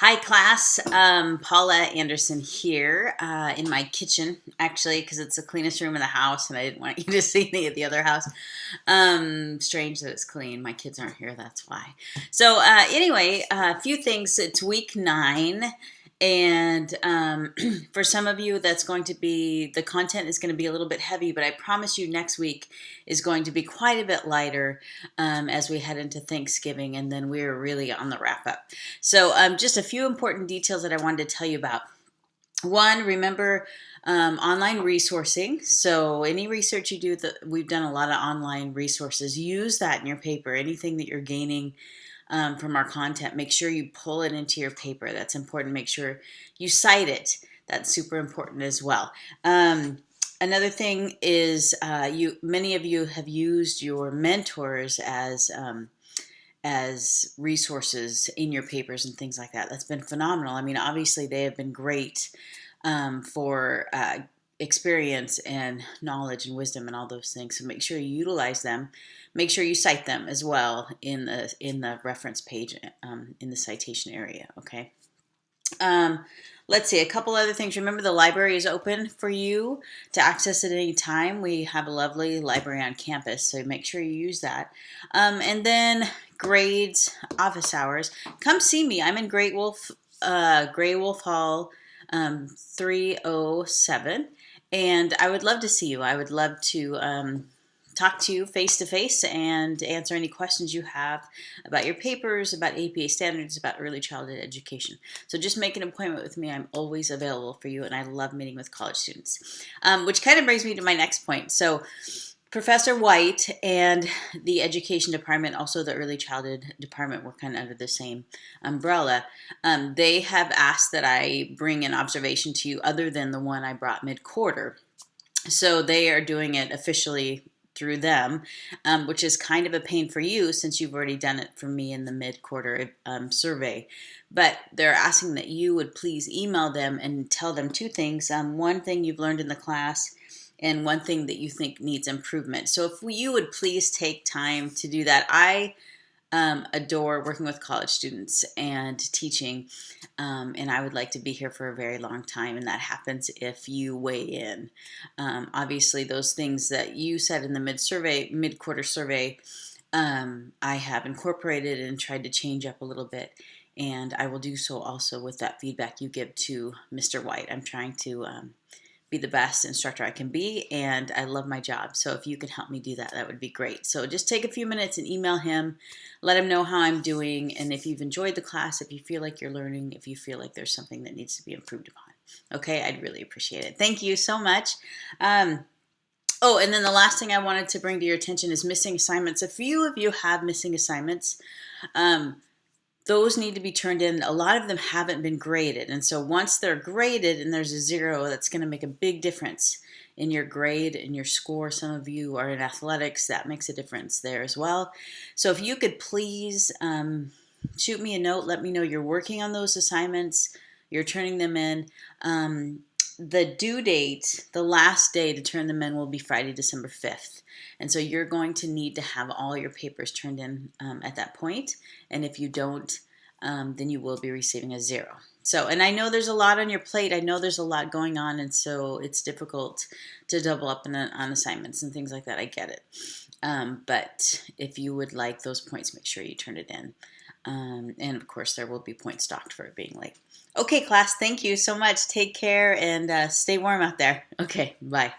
Hi class, Paula Anderson here in my kitchen, actually, because it's the cleanest room in the house and I didn't want you to see any of the other house. Strange that it's clean. My kids aren't here, that's why. So anyway, a few things. It's week 9. And for some of you, that's going to be, the content is going to be a little bit heavy, but I promise you next week is going to be quite a bit lighter as we head into Thanksgiving, and then we're really on the wrap up. So just a few important details that I wanted to tell you about. One, remember online resourcing. So any research you do, we've done a lot of online resources. Use that in your paper. Anything that you're gaining from our content, make sure you pull it into your paper. That's important. Make sure you cite it. That's super important as well. Another thing is many of you have used your mentors as resources in your papers and things like that. That's been phenomenal. I mean, obviously they have been great for experience and knowledge and wisdom and all those things. So make sure you utilize them. Make sure you cite them as well in the reference page in the citation area. Okay. Let's see, a couple other things. Remember, the library is open for you to access at any time. We have a lovely library on campus, so make sure you use that. And then grades, office hours. Come see me. I'm in Great Wolf Hall 307, and I would love to see you. I would love to talk to you face to face and answer any questions you have about your papers, about APA standards, about early childhood education. So just make an appointment with me. I'm always available for you, and I love meeting with college students, which kind of brings me to my next point. So Professor White and the education department, also the early childhood department, were kind of under the same umbrella. They have asked that I bring an observation to you other than the one I brought mid-quarter. So they are doing it officially through them, which is kind of a pain for you since you've already done it for me in the mid-quarter survey. But they're asking that you would please email them and tell them two things. One thing you've learned in the class, and one thing that you think needs improvement. So if you would please take time to do that. I adore working with college students and teaching, and I would like to be here for a very long time, and that happens if you weigh in. Obviously, those things that you said in the mid-quarter survey, I have incorporated and tried to change up a little bit, and I will do so also with that feedback you give to Mr. White. I'm trying to be the best instructor I can be, and I love my job. So if you could help me do that, that would be great. So just take a few minutes and email him, let him know how I'm doing, and if you've enjoyed the class, if you feel like you're learning, if you feel like there's something that needs to be improved upon. Okay, I'd really appreciate it. Thank you so much. Oh, and then the last thing I wanted to bring to your attention is missing assignments. A few of you have missing assignments. Those need to be turned in. A lot of them haven't been graded. And so once they're graded and there's a 0, that's going to make a big difference in your grade and your score. Some of you are in athletics. That makes a difference there as well. So if you could please shoot me a note. Let me know you're working on those assignments. You're turning them in. The due date, the last day to turn them in, will be Friday, December 5th. And so you're going to need to have all your papers turned in at that point. And if you don't, then you will be receiving a 0. So, and I know there's a lot on your plate. I know there's a lot going on, and so it's difficult to double up on assignments and things like that. I get it. But if you would like those points, make sure you turn it in. And of course, there will be points docked for it being late. Okay, class, thank you so much. Take care and stay warm out there. Okay, bye.